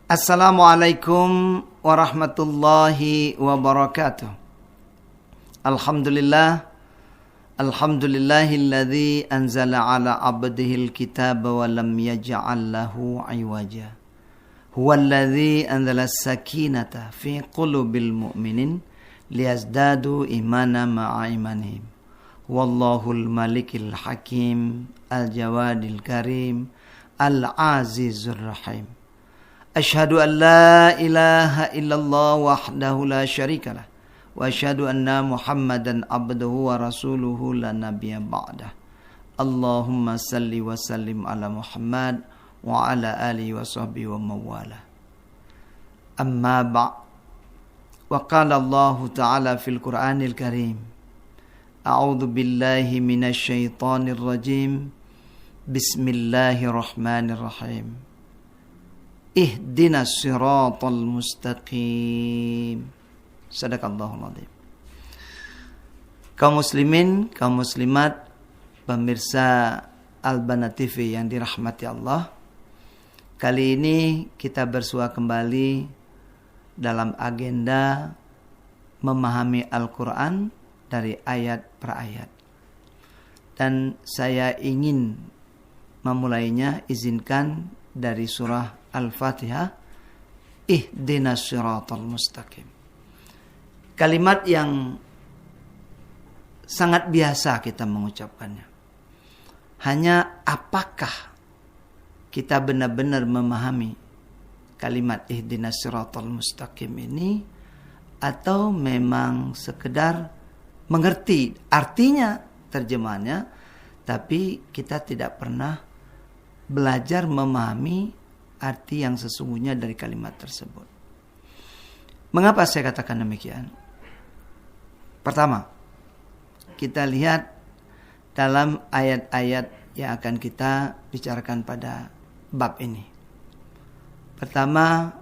Assalamualaikum warahmatullahi wabarakatuh. Alhamdulillahilladzi anzala ala abdihil kitaba wa lam yaj'al lahu iwaja. Huwallazi anzala as-sakinata fi qulubil mu'minin liyazdadu imana ma'a imanihim. Wallahul malikil hakim al-jawadil karim al-azizur rahim. Asyhadu an la ilaha illallah wahdahu la syarikalah wa asyhadu anna Muhammadan abduhu wa rasuluhu la nabiyya ba'dah. Allahumma salli wa sallim ala Muhammad wa ala alihi wa sahbihi wa mawala. Amma ba' wa qala Allah ta'ala fil Qur'anil Karim. A'udzu billahi minasy syaithanir rajim. Bismillahirrahmanirrahim. Ihdinas siratal mustaqim. Sadaqallahul adzim. Kaum muslimin, kaum muslimat, pemirsa Al-Bana TV yang dirahmati Allah. Kali ini kita bersua kembali dalam agenda memahami Al-Quran dari ayat per ayat. Dan saya ingin memulainya, izinkan dari surah Al-Fatihah, Ihdinas siratal mustaqim. Kalimat yang sangat biasa kita mengucapkannya. Hanya apakah kita benar-benar memahami kalimat Ihdinas siratal mustaqim ini, atau memang sekedar mengerti artinya, terjemahannya, tapi kita tidak pernah belajar memahami arti yang sesungguhnya dari kalimat tersebut. Mengapa saya katakan demikian? Pertama, kita lihat dalam ayat-ayat yang akan kita bicarakan pada bab ini. Pertama,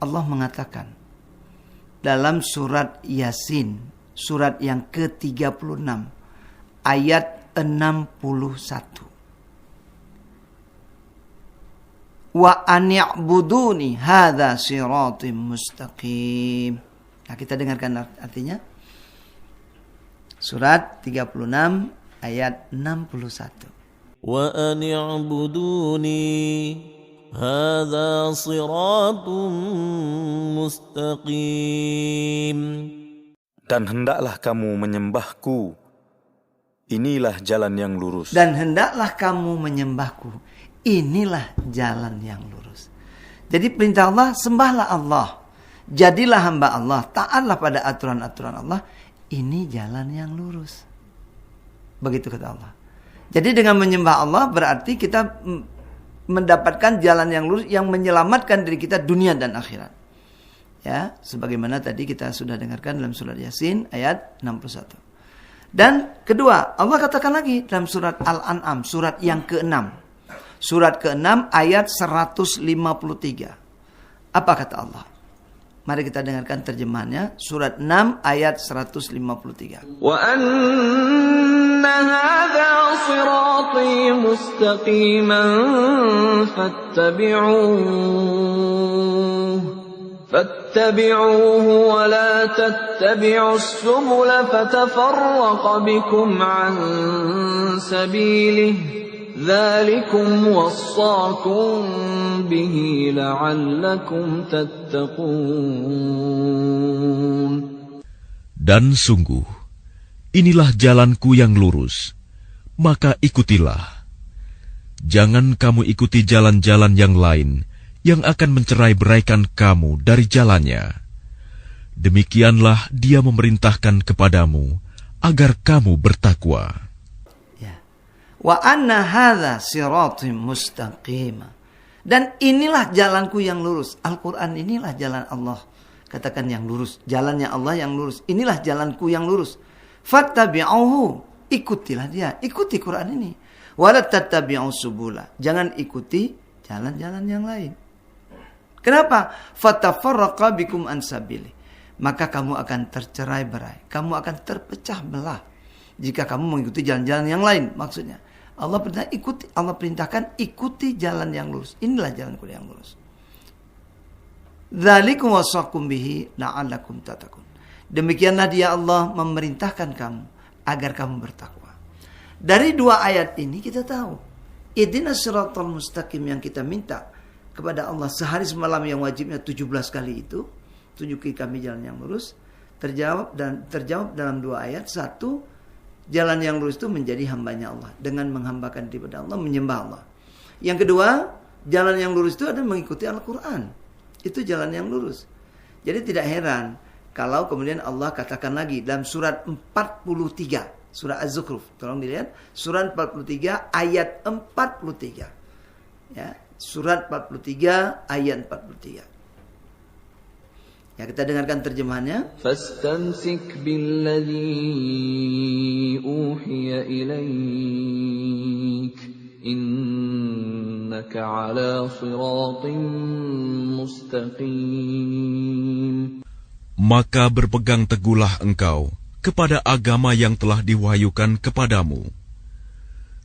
Allah mengatakan dalam surat Yasin, surat yang ke-36, ayat 61. Wa ani'buduni hadza siratim mustaqim. Nah, kita dengarkan artinya. Surat 36 ayat 61. Wa ani'buduni hadza siratum mustaqim. Dan hendaklah kamu menyembahku. Inilah jalan yang lurus. Dan hendaklah kamu menyembahku. Inilah jalan yang lurus. Jadi perintah Allah, sembahlah Allah. Jadilah hamba Allah. Taatlah pada aturan-aturan Allah. Ini jalan yang lurus. Begitu kata Allah. Jadi dengan menyembah Allah berarti kita mendapatkan jalan yang lurus yang menyelamatkan diri kita dunia dan akhirat. Ya, sebagaimana tadi kita sudah dengarkan dalam surat Yasin ayat 61. Dan kedua, Allah katakan lagi dalam surat Al-An'am, surat yang ke-6. Surat ke-6 ayat 153. Apa kata Allah? Mari kita dengarkan terjemahannya. Surat 6 ayat 153. Wa anna hadha sirati mustaqiman fattabi'uhu wa la tattabi'us subula fatafarraqa bikum an sabilihi. ذَلِكُمْ وَصَّاكُمْ بِهِ لَعَلَّكُمْ تَتَّقُونَ. Dan sungguh, inilah jalanku yang lurus, maka ikutilah. Jangan kamu ikuti jalan-jalan yang lain yang akan mencerai-beraikan kamu dari jalannya. Demikianlah Dia memerintahkan kepadamu agar kamu bertakwa. Wa anna hadza siratim mustaqim. Dan inilah jalanku yang lurus. Al-Quran inilah jalan Allah. Katakan yang lurus. Jalannya Allah yang lurus. Inilah jalanku yang lurus. Fattabi'uhu. Ikutilah dia. Ikuti Quran ini. Wa la tattabi'us subula. Jangan ikuti jalan-jalan yang lain. Kenapa? Fatafarraqa bikum an sabili. Maka kamu akan tercerai-berai. Kamu akan terpecah belah jika kamu mengikuti jalan-jalan yang lain. Maksudnya Allah perintahkan ikuti jalan yang lurus. Inilah jalanku yang lurus. Dzalikum wasaqum bihi la'allakum tattaqun. Demikianlah dia Allah memerintahkan kamu agar kamu bertakwa. Dari dua ayat ini kita tahu ihdinas siratal mustaqim yang kita minta kepada Allah sehari semalam yang wajibnya 17 kali itu, tunjuki kami jalan yang lurus, terjawab dalam dua ayat. Satu, jalan yang lurus itu menjadi hambanya Allah dengan menghambakan diri kepada Allah, menyembah Allah. Yang kedua, jalan yang lurus itu adalah mengikuti Al-Quran. Itu jalan yang lurus. Jadi tidak heran kalau kemudian Allah katakan lagi dalam surat 43, surah Az-Zukhruf. Tolong dilihat, surat 43 ayat 43. Ya, surat 43 ayat 43. Ya, kita dengarkan terjemahannya. Fastamsik billadhi uhiya ilaik innaka ala siratin mustaqim. Maka berpegang teguhlah engkau kepada agama yang telah diwahyukan kepadamu.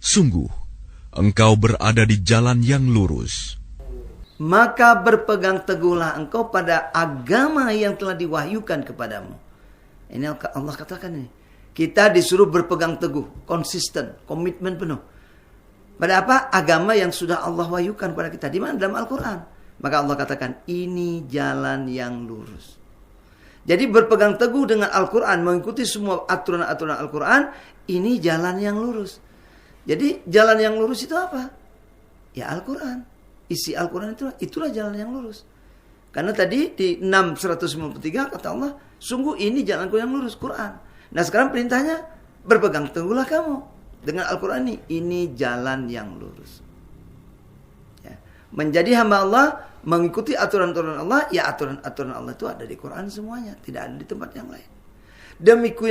Sungguh, engkau berada di jalan yang lurus. Maka berpegang teguhlah engkau pada agama yang telah diwahyukan kepadamu. Ini Allah katakan ini. Kita disuruh berpegang teguh, konsisten, komitmen penuh. Pada apa? Agama yang sudah Allah wahyukan pada kita. Di mana? Dalam Al-Quran. Maka Allah katakan, ini jalan yang lurus. Jadi berpegang teguh dengan Al-Quran, mengikuti semua aturan-aturan Al-Quran, ini jalan yang lurus. Jadi jalan yang lurus itu apa? Ya Al-Quran. Isi Al-Quran itulah jalan yang lurus. Karena tadi di 6:153 kata Allah, sungguh ini jalanku yang lurus, Quran. Nah sekarang perintahnya, berpegang teguhlah kamu dengan Al-Quran ini jalan yang lurus. Ya. Menjadi hamba Allah, mengikuti aturan-aturan Allah, ya aturan-aturan Allah itu ada di Quran semuanya, tidak ada di tempat yang lain.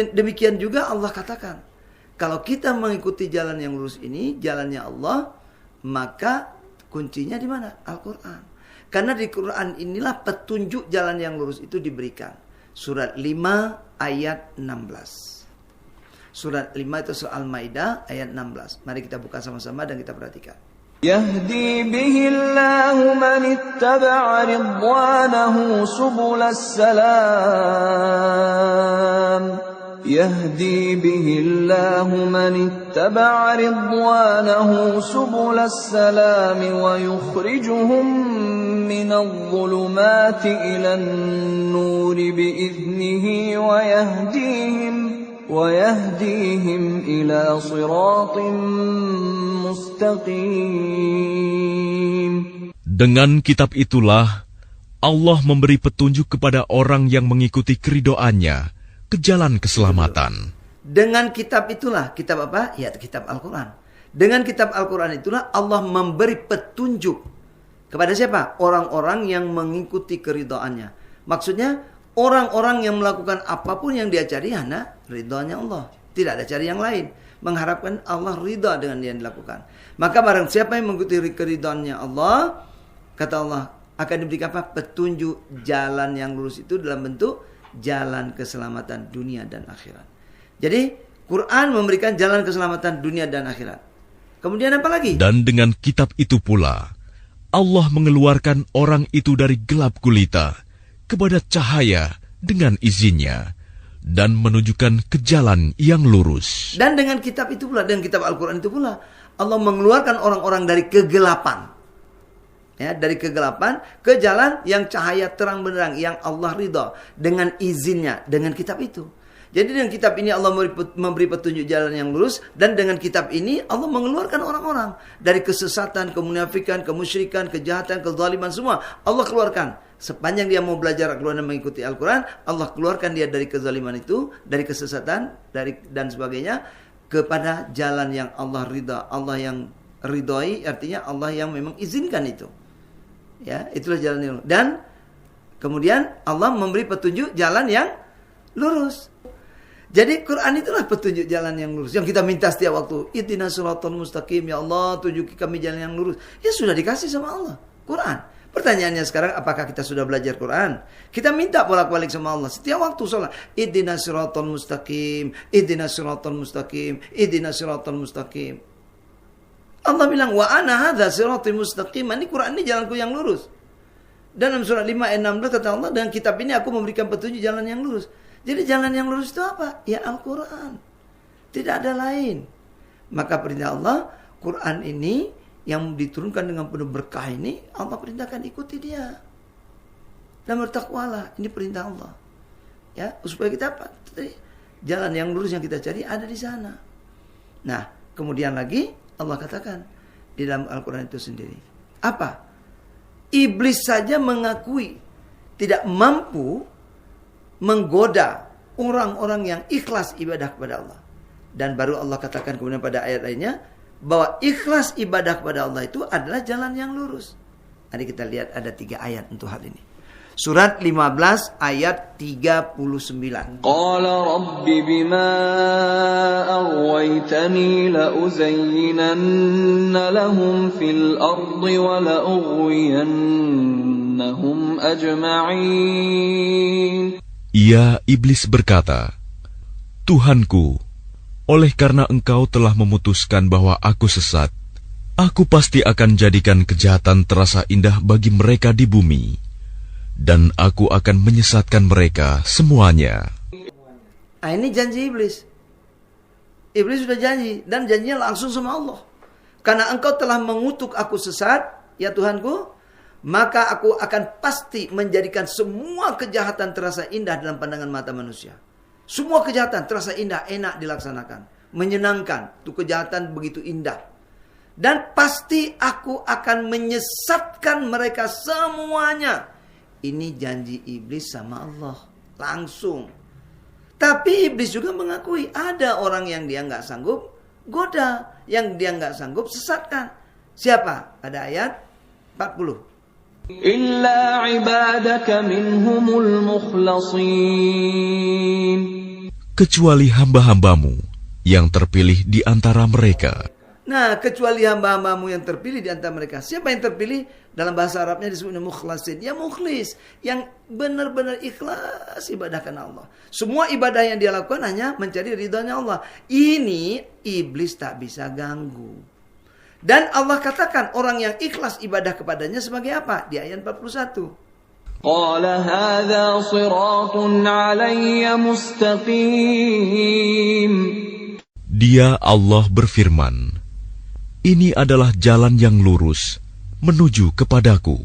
Demikian juga Allah katakan, kalau kita mengikuti jalan yang lurus ini, jalannya Allah, maka kuncinya di mana? Al-Quran. Karena di Quran inilah petunjuk jalan yang lurus itu diberikan. Surat 5 ayat 16. Surat 5 itu surah Al-Maidah ayat 16. Mari kita buka sama-sama dan kita perhatikan. يهدي به الله من اتبع رضوانه سبل السلام يهدي به الله من اتبع رضوانه سبل السلام ويخرجهم من الظلمات إلى النور بإذنه ويهديهم إلى صراط mustaqim. Dengan kitab itulah Allah memberi petunjuk kepada orang yang mengikuti keridoannya ke jalan keselamatan. Dengan kitab itulah, kitab apa? Ya, kitab Al-Quran. Dengan kitab Al-Quran itulah Allah memberi petunjuk kepada siapa? Orang-orang yang mengikuti keridoannya. Maksudnya orang-orang yang melakukan apapun yang dia cari hanya ridhonya Allah. Tidak ada cari yang lain. Mengharapkan Allah ridha dengan yang dilakukan. Maka barang siapa yang mengikuti keridhaannya Allah, kata Allah, akan diberikan apa? Petunjuk jalan yang lurus itu dalam bentuk jalan keselamatan dunia dan akhirat. Jadi Quran memberikan jalan keselamatan dunia dan akhirat. Kemudian apa lagi? Dan dengan kitab itu pula Allah mengeluarkan orang itu dari gelap gulita kepada cahaya dengan izinnya dan menunjukkan ke jalan yang lurus. Dan dengan kitab itu pula, dengan kitab Al-Quran itu pula, Allah mengeluarkan orang-orang dari kegelapan. Ya, dari kegelapan ke jalan yang cahaya terang benderang, yang Allah ridha dengan izinnya, dengan kitab itu. Jadi dengan kitab ini Allah memberi petunjuk jalan yang lurus, dan dengan kitab ini Allah mengeluarkan orang-orang dari kesesatan, kemunafikan, kemusyrikan, kejahatan, kezaliman, semua Allah keluarkan. Sepanjang dia mau belajar Al-Quran dan mengikuti Al-Quran, Allah keluarkan dia dari kezaliman itu, dari kesesatan, dan sebagainya, kepada jalan yang Allah ridha, Allah yang ridhoi, artinya Allah yang memang izinkan itu. Ya, itulah jalan yang lurus. Dan kemudian Allah memberi petunjuk jalan yang lurus. Jadi Quran itulah petunjuk jalan yang lurus yang kita minta setiap waktu. Ihdinas siratal mustaqim, ya Allah, tunjuki kami jalan yang lurus. Ya sudah dikasih sama Allah, Quran. Pertanyaannya sekarang, apakah kita sudah belajar Quran? Kita minta bolak-balik sama Allah setiap waktu sholat. Ihdinas siratal mustaqim, ihdinas siratal mustaqim, ihdinas siratal mustaqim. Allah bilang, wa ana hadza siratal mustaqim. Ini Quran, ini jalanku yang lurus. Dan dalam surat 5 ayat 16 kata Allah, dengan kitab ini aku memberikan petunjuk jalan yang lurus. Jadi jalan yang lurus itu apa? Ya Al-Quran. Tidak ada lain. Maka perintah Allah, Quran ini yang diturunkan dengan penuh berkah ini, Allah perintahkan ikuti dia. Dan bertakwalah. Ini perintah Allah. Ya, supaya kita apa? Jalan yang lurus yang kita cari ada di sana. Nah, kemudian lagi Allah katakan di dalam Al-Quran itu sendiri. Apa? Iblis saja mengakui tidak mampu menggoda orang-orang yang ikhlas ibadah kepada Allah. Dan baru Allah katakan kemudian pada ayat lainnya bahwa ikhlas ibadah kepada Allah itu adalah jalan yang lurus. Mari kita lihat ada 3 ayat untuk hal ini. Surat 15 ayat 39. Qala rabbi bima aghwaytani la uzayyinanna lahum fil ardi wa la ughwiyannahum ajma'in. Ia iblis berkata, Tuhanku, oleh karena engkau telah memutuskan bahwa aku sesat, aku pasti akan jadikan kejahatan terasa indah bagi mereka di bumi. Dan aku akan menyesatkan mereka semuanya. Nah, ini janji iblis. Iblis sudah janji. Dan janjinya langsung sama Allah. Karena engkau telah mengutuk aku sesat, ya Tuhanku, maka aku akan pasti menjadikan semua kejahatan terasa indah dalam pandangan mata manusia. Semua kejahatan terasa indah, enak dilaksanakan. Menyenangkan. Itu kejahatan begitu indah. Dan pasti aku akan menyesatkan mereka semuanya. Ini janji iblis sama Allah. Langsung. Tapi iblis juga mengakui ada orang yang dia nggak sanggup goda. Yang dia nggak sanggup sesatkan. Siapa? Pada ayat 40. Illa ibadaka minhumul mukhlasin. Kecuali hamba-hambamu yang terpilih di antara mereka. Nah, kecuali hamba-hambamu yang terpilih di antara mereka. Siapa yang terpilih? Dalam bahasa Arabnya disebutnya mukhlasin. Ya mukhlis. Yang benar-benar ikhlas ibadah karena Allah. Semua ibadah yang dia lakukan hanya mencari ridhonya Allah. Ini iblis tak bisa ganggu. Dan Allah katakan orang yang ikhlas ibadah kepadanya sebagai apa? Di ayat 41. Qala hadha siratun alayya mustaqim. Dia Allah berfirman, ini adalah jalan yang lurus menuju kepadaku.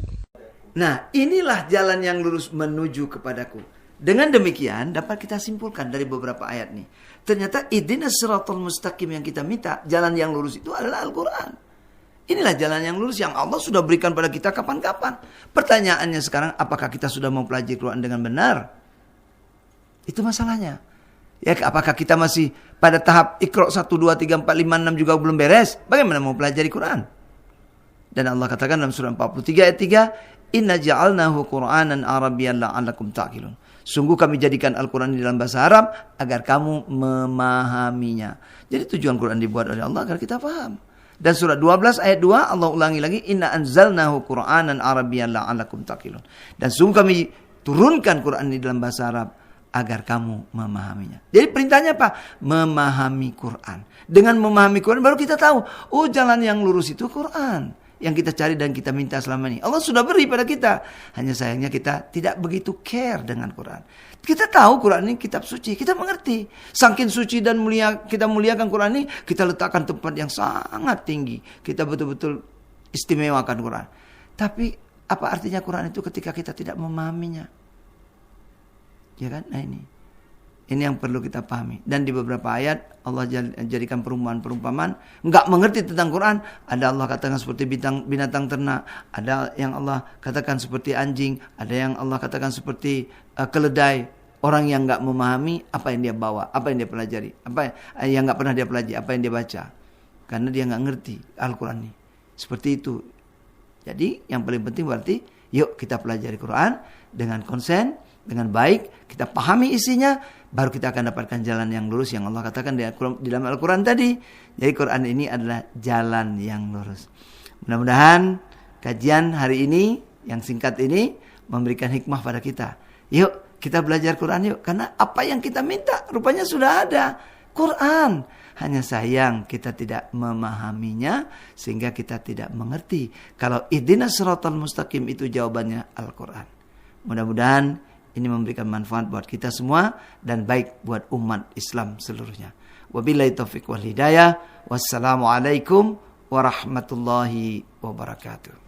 Nah, inilah jalan yang lurus menuju kepadaku. Dengan demikian dapat kita simpulkan dari beberapa ayat nih. Ternyata ihdinas siratal mustaqim yang kita minta, jalan yang lurus itu adalah Al-Quran. Inilah jalan yang lurus yang Allah sudah berikan pada kita kapan-kapan. Pertanyaannya sekarang, apakah kita sudah mempelajari Quran dengan benar? Itu masalahnya. Ya, apakah kita masih pada tahap Iqra 1, 2, 3, 4, 5, 6 juga belum beres? Bagaimana mau pelajari Quran? Dan Allah katakan dalam surah 43 ayat 3, Inna ja'alnahu Qur'anan Arabiyyan la'allakum ta'qilun. Sungguh kami jadikan Al-Quran di dalam bahasa Arab agar kamu memahaminya. Jadi tujuan Quran dibuat oleh Allah agar kita paham. Dan surah 12 ayat 2 Allah ulangi lagi, Inna anzalnahu Qur'anan Arabiyyan la'allakum ta'qilun. Dan sungguh kami turunkan Quran di dalam bahasa Arab agar kamu memahaminya. Jadi perintahnya apa? Memahami Quran. Dengan memahami Quran baru kita tahu, oh jalan yang lurus itu Quran. Yang kita cari dan kita minta selama ini. Allah sudah beri pada kita. Hanya sayangnya kita tidak begitu care dengan Quran. Kita tahu Quran ini kitab suci. Kita mengerti. Saking suci dan mulia, kita muliakan Quran ini, kita letakkan tempat yang sangat tinggi. Kita betul-betul istimewakan Quran. Tapi apa artinya Quran itu ketika kita tidak memahaminya? Ya kan? Nah ini yang perlu kita pahami. Dan di beberapa ayat Allah jadikan perumpamaan-perumpamaan. Enggak mengerti tentang Quran. Ada Allah katakan seperti binatang ternak. Ada yang Allah katakan seperti anjing. Ada yang Allah katakan seperti keledai. Orang yang enggak memahami apa yang dia bawa. Apa yang dia pelajari. Apa yang enggak pernah dia pelajari. Apa yang dia baca. Karena dia enggak ngerti Al-Quran ini. Seperti itu. Jadi yang paling penting berarti yuk kita pelajari Quran dengan konsen, dengan baik. Kita pahami isinya. Baru kita akan dapatkan jalan yang lurus yang Allah katakan di dalam Al-Quran tadi. Jadi Quran ini adalah jalan yang lurus. Mudah-mudahan kajian hari ini yang singkat ini memberikan hikmah pada kita. Yuk kita belajar Quran yuk. Karena apa yang kita minta rupanya sudah ada. Quran. Hanya sayang kita tidak memahaminya sehingga kita tidak mengerti. Kalau ihdinas siratal mustaqim itu jawabannya Al-Quran. Mudah-mudahan ini memberikan manfaat buat kita semua dan baik buat umat Islam seluruhnya. Wabillahi taufiq wal hidayah. Wassalamualaikum warahmatullahi wabarakatuh.